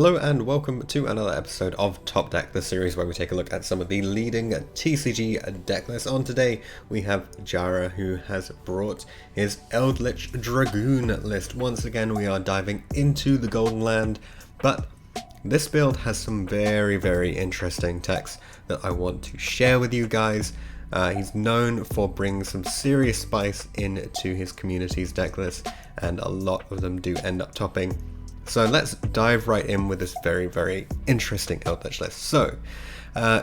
Hello and welcome to another episode of Top Deck, the series where we take a look at some of the leading TCG deck lists. On today we have Jarra, who has brought his Eldlich Dragoon list. Once again we are diving into the Golden Land, but this build has some very interesting techs that I want to share with you guys. He's known for bringing some serious spice into his community's deck list, and a lot of them do end up topping. So let's dive right in with this very interesting Eldlich list. So,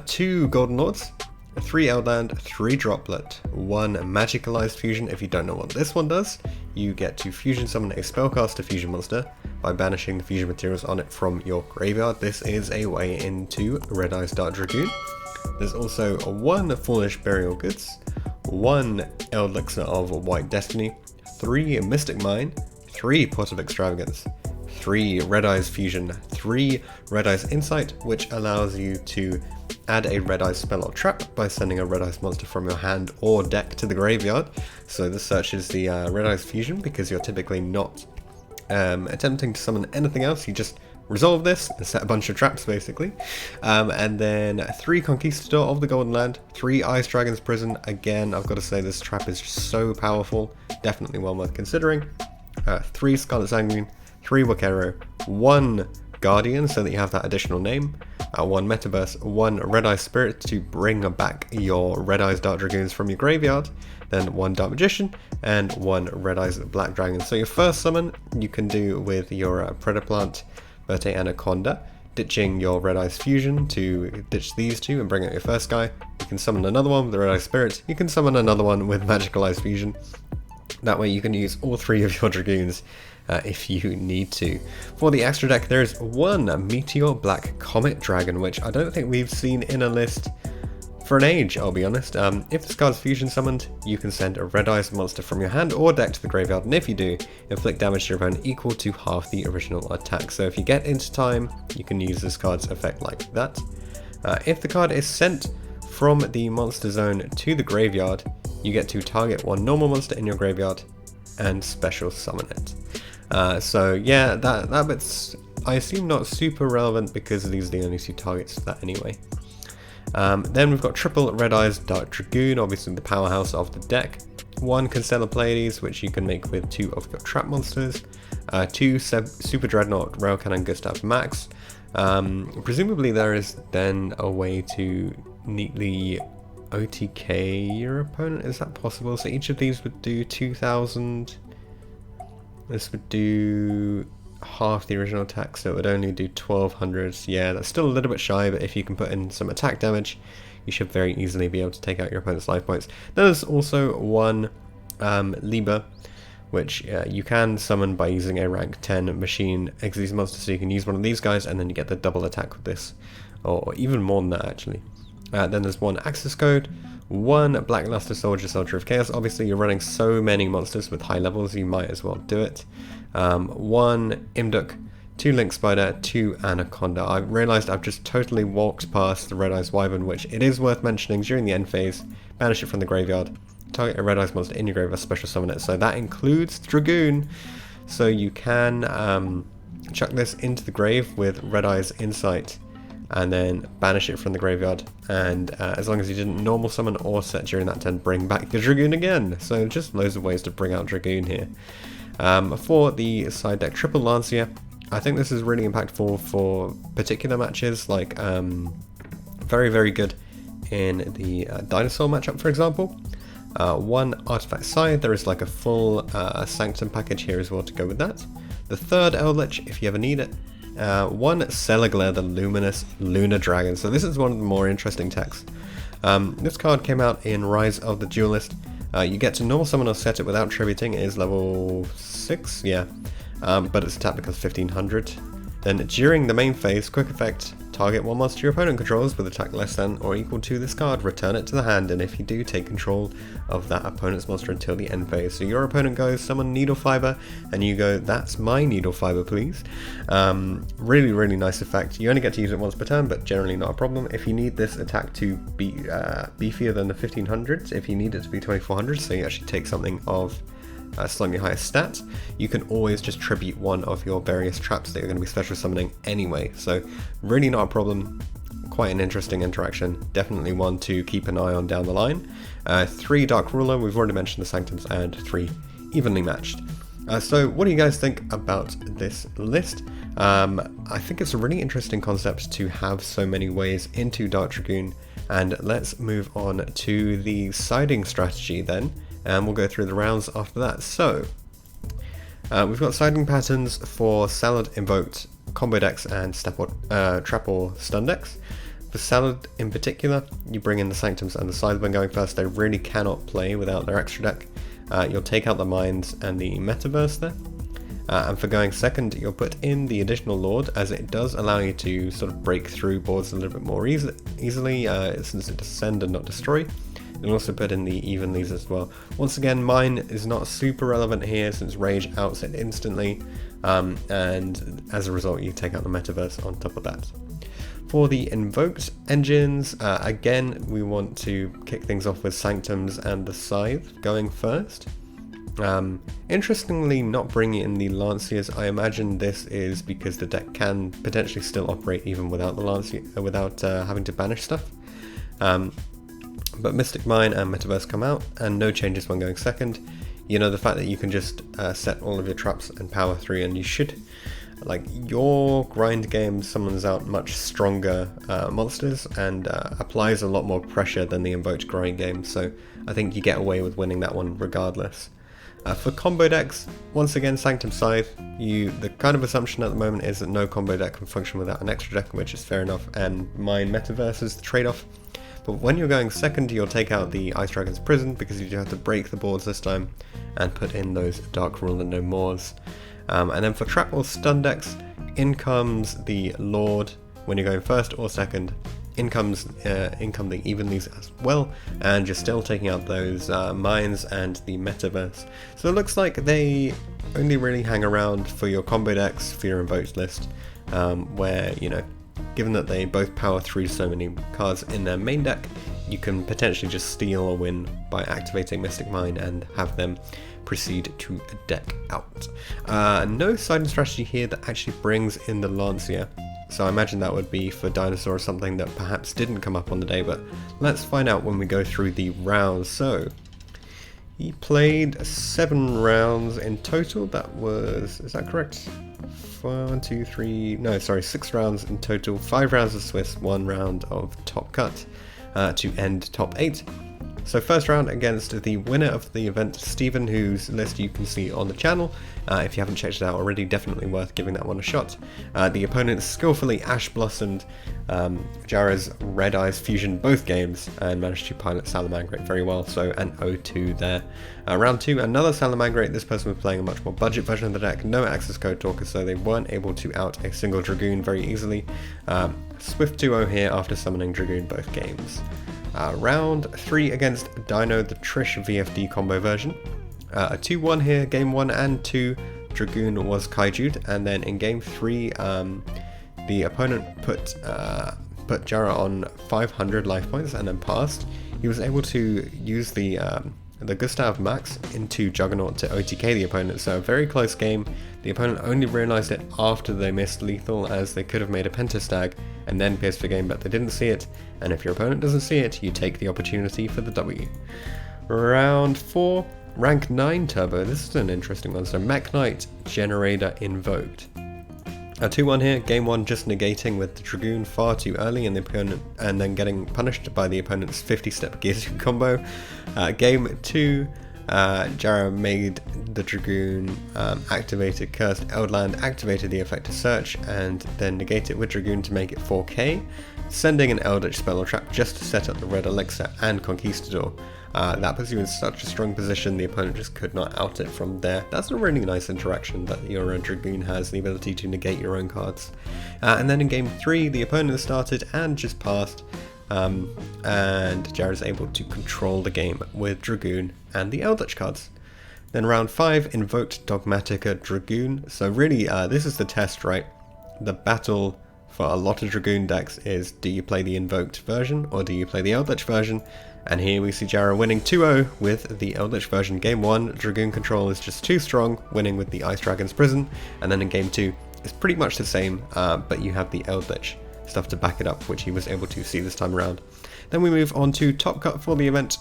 2 Golden Lords, 3 Eldland, 3 Droplet, 1 Magicalized Fusion. If you don't know what this one does, you get to fusion summon a spellcaster fusion monster by banishing the fusion materials on it from your graveyard. This is a way into Red Eyes Dark Dragoon. There's also 1 Foolish Burial Goods, 1 Elixir of White Destiny, 3 Mystic Mine, 3 Pot of Extravagance, 3 Red Eyes Fusion, 3 Red Eyes Insight, which allows you to add a Red Eyes spell or trap by sending a Red Eyes monster from your hand or deck to the graveyard. So this searches the Red Eyes Fusion because you're typically not attempting to summon anything else. You just resolve this and set a bunch of traps basically. And then 3 Conquistador of the Golden Land, 3 Ice Dragon's Prison. Again, I've got to say this trap is just so powerful, definitely well worth considering. 3 Scarlet Sanguine, 3 Wakero, 1 Guardian, so that you have that additional name, 1 Metaverse, 1 Red Eye Spirit to bring back your Red Eyes Dark Dragoons from your graveyard, then 1 Dark Magician, and 1 Red Eyes Black Dragon. So your first summon you can do with your Predaplant, Verte Anaconda, ditching your Red Eyes Fusion to ditch these 2 and bring out your first guy. You can summon another one with the Red Eye Spirit, you can summon another one with Magicalized Fusion. That way you can use all 3 of your Dragoons if you need to. For the extra deck, there is 1 Meteor Black Comet Dragon, which I don't think we've seen in a list for an age, I'll be honest. If this card's fusion summoned, you can send a Red Eyes monster from your hand or deck to the graveyard, and if you do, inflict damage to your opponent equal to half the original attack. So if you get into time, you can use this card's effect like that. If the card is sent from the monster zone to the graveyard, you get to target 1 normal monster in your graveyard and special summon it. So yeah, that bit's, I assume, not super relevant because these are the only 2 targets for that anyway. Then we've got triple Red Eyes Dark Dragoon, obviously the powerhouse of the deck. 1 Constellar Pleiades, which you can make with 2 of your trap monsters. 2 Super Dreadnought Rail Cannon Gustav Max. Presumably there is then a way to neatly OTK your opponent, is that possible? So each of these would do 2,000. This would do half the original attack, so it would only do 1,200. Yeah, that's still a little bit shy, but if you can put in some attack damage, you should very easily be able to take out your opponent's life points. Then there's also 1 Liber, which you can summon by using a rank 10 machine Exes monster, so you can use one of these guys and then you get the double attack with this, or even more than that actually. Then there's 1 Access Code, 1 Blackluster Soldier, Soldier of Chaos. Obviously you're running so many monsters with high levels, you might as well do it. 1 Imduk, 2 Link Spider, 2 Anaconda. I realised I've just totally walked past the Red Eyes Wyvern, which it is worth mentioning during the end phase. Banish it from the graveyard, target a Red Eyes monster in your graveyard, special summon it. So that includes Dragoon, so you can chuck this into the grave with Red Eyes Insight and then banish it from the graveyard, and as long as you didn't normal summon or set during that turn, bring back the Dragoon again. So just loads of ways to bring out Dragoon here. For the side deck, triple Lancia, I think this is really impactful for particular matches, like very good in the Dinosaur matchup, for example. 1 Artifact Side, there is like a full Sanctum package here as well to go with that. The 3rd Eldlich, if you ever need it. 1 Celaglare, the Luminous Lunar Dragon. So this is one of the more interesting techs. This card came out in Rise of the Duelist. You get to normal summon or set it without tributing. It is level 6, yeah, but its attack becomes 1500. Then during the main phase, quick effect, target 1 monster your opponent controls with attack less than or equal to this card, return it to the hand, and if you do, take control of that opponent's monster until the end phase. So your opponent goes, summon Needle Fiber, and you go, that's my Needle Fiber, please. Really nice effect. You only get to use it once per turn, but generally not a problem. If you need this attack to be beefier than the 1500s, if you need it to be 2400, so you actually take something of slightly higher stat, you can always just tribute one of your various traps that you're going to be special summoning anyway. So really not a problem. Quite an interesting interaction, definitely one to keep an eye on down the line. 3 Dark Ruler, we've already mentioned the Sanctums, and 3 Evenly Matched. So what do you guys think about this list? I think it's a really interesting concept to have so many ways into Dark Dragoon, and let's move on to the siding strategy then, and we'll go through the rounds after that. So we've got siding patterns for Salad, Invoked, Combo decks, and Trap or Stun decks. For Salad in particular, you bring in the Sanctums and the Scythe when going first. They really cannot play without their extra deck. You'll take out the Mines and the Metaverse there. And for going second, you'll put in the additional Lord, as it does allow you to sort of break through boards a little bit more easily, since it does send and not destroy. You'll also put in the Evenlies as well. Once again, Mine is not super relevant here since Rage outs it instantly, and as a result you take out the Metaverse on top of that. For the Invoked engines, again we want to kick things off with Sanctums and the Scythe going first. Interestingly, not bringing in the Lanciers. I imagine this is because the deck can potentially still operate even without the Lancier, without having to banish stuff. But Mystic Mine and Metaverse come out, and no changes when going second. You know, the fact that you can just set all of your traps and power through, and you should, like, your grind game summons out much stronger monsters and applies a lot more pressure than the invoked grind game, so I think you get away with winning that one regardless. For combo decks, once again, Sanctum Scythe, the kind of assumption at the moment is that no combo deck can function without an extra deck, which is fair enough, and Mine Metaverse is the trade-off. But when you're going second, you'll take out the Ice Dragon's Prison, because you do have to break the boards this time, and put in those Dark Ruler No Mores. And then for Trap or Stun decks, in comes the Lord when you're going first or second. In come the Evenlies as well, and you're still taking out those Mines and the Metaverse. So it looks like they only really hang around for your combo decks, for your invoked list, where, you know, given that they both power through so many cards in their main deck, you can potentially just steal a win by activating Mystic Mine and have them proceed to deck out. No siding strategy here that actually brings in the Lancier, so I imagine that would be for Dinosaur or something that perhaps didn't come up on the day, but let's find out when we go through the rounds. So he played 7 rounds in total. Is that correct? 6 rounds in total. 5 rounds of Swiss, 1 round of Top Cut to end top 8. So first round against the winner of the event, Stephen, whose list you can see on the channel. If you haven't checked it out already, definitely worth giving that one a shot. The opponent skillfully Ash Blossomed Jarra's Red Eyes Fusion both games and managed to pilot Salamangreat very well, so an 0-2 there. Round 2, another Salamangreat. This person was playing a much more budget version of the deck, no access code talker, so they weren't able to out a single Dragoon very easily. Swift 2-0 here after summoning Dragoon both games. Round 3 against Dino, the Trish VFD combo version. A 2-1 here, game 1 and 2, Dragoon was Kaiju'd, and then in game 3, the opponent put Jarra on 500 life points and then passed. He was able to use the Gustav Max into Juggernaut to OTK the opponent, so a very close game. The opponent only realised it after they missed lethal, as they could have made a Pentastag and then pierced the game, but they didn't see it, and if your opponent doesn't see it, you take the opportunity for the W. Round 4, rank 9 Turbo. This is an interesting one. So Mech Knight, Generator Invoked. A 2-1 here, game 1 just negating with the Dragoon far too early and the opponent, and then getting punished by the opponent's 50-step Gearzu combo. Game 2, Jarra made the Dragoon, activated Cursed Eldland, activated the effect to search, and then negate it with Dragoon to make it 4k, sending an Eldritch spell or trap just to set up the Red Elixir and Conquistador. That puts you in such a strong position, the opponent just could not out it from there. That's a really nice interaction that your Dragoon has, the ability to negate your own cards. And then in game 3, the opponent started and just passed, and Jarra is able to control the game with Dragoon and the Eldritch cards. Then round 5, invoked Dogmatica Dragoon. So really, this is the test, right? The battle for a lot of Dragoon decks is, do you play the invoked version or do you play the Eldlich version? And here we see Jarra winning 2-0 with the Eldlich version. Game 1, Dragoon control is just too strong, winning with the Ice Dragon's Prison, and then in Game 2 it's pretty much the same, but you have the Eldlich stuff to back it up, which he was able to see this time around. Then we move on to Top Cut for the event.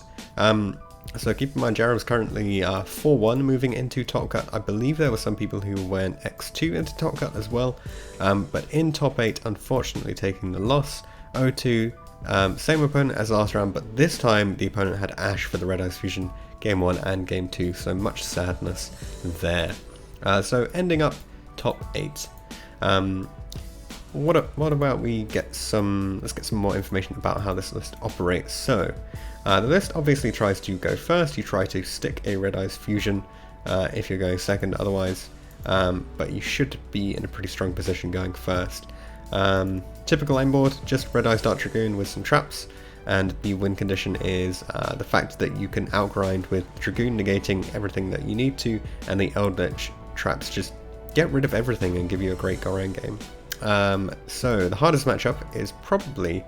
So keep in mind, Jarra was currently 4-1 moving into Top Cut. I believe there were some people who went X2 into Top Cut as well, but in Top 8, unfortunately taking the loss. 0-2, same opponent as last round, but this time the opponent had Ash for the Red Eyes Fusion, Game 1 and Game 2, so much sadness there. So ending up Top 8. What about we get some, let's get some more information about how this list operates. So, the list obviously tries to go first. You try to stick a Red Eyes Fusion if you're going second otherwise, but you should be in a pretty strong position going first. Typical lane board, just Red Eyes Dark Dragoon with some traps, and the win condition is the fact that you can outgrind with Dragoon negating everything that you need to, and the Eldlich traps just get rid of everything and give you a great Gorang game. So the hardest matchup is probably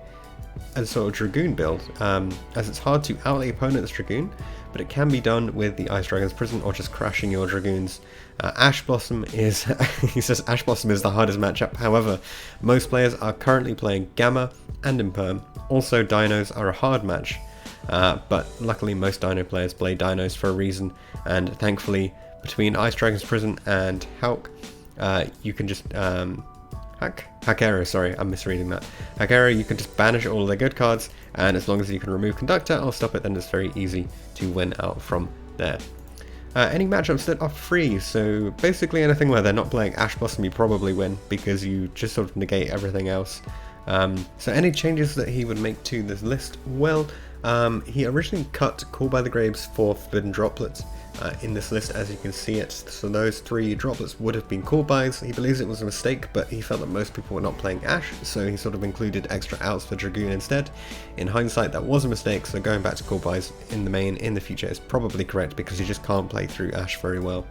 a sort of Dragoon build, as it's hard to out the opponent's Dragoon, but it can be done with the Ice Dragon's Prison or just crashing your Dragoons. Ash Blossom is, he says Ash Blossom is the hardest matchup, however, most players are currently playing Gamma and Imperm. Also Dinos are a hard match, but luckily most Dino players play Dinos for a reason, and thankfully between Ice Dragon's Prison and Hulk, you can just, Hakera, sorry, I'm misreading that. Hakera, you can just banish all of their good cards, and as long as you can remove Conductor or stop it, then it's very easy to win out from there. Any matchups that are free, so basically anything where they're not playing Ash Blossom, you probably win, because you just sort of negate everything else. So any changes that he would make to this list? Well, he originally cut Call by the Graves for Forbidden Droplets in this list, as you can see it. So those 3 droplets would have been call buys. He believes it was a mistake, but he felt that most people were not playing Ash, so he sort of included extra outs for Dragoon instead. In hindsight, that was a mistake, so going back to call buys in the main in the future is probably correct, because you just can't play through Ash very well.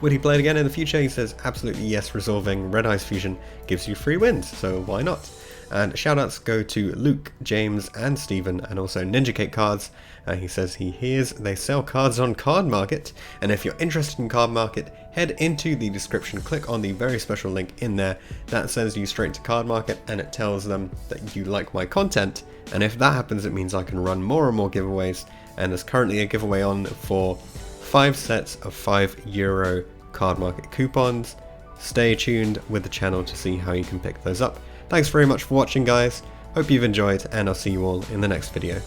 Would he play it again in the future? He says absolutely yes, resolving Red Eyes Fusion gives you free wins, so why not? And shoutouts go to Luke, James and Stephen, and also Ninja Cake Cards. He says he hears they sell cards on Cardmarket, and if you're interested in Cardmarket, head into the description, click on the very special link in there. That sends you straight to Cardmarket, and it tells them that you like my content, and if that happens it means I can run more and more giveaways, and there's currently a giveaway on for 5 sets of €5 Cardmarket coupons. Stay tuned with the channel to see how you can pick those up. Thanks very much for watching, guys. Hope you've enjoyed, and I'll see you all in the next video.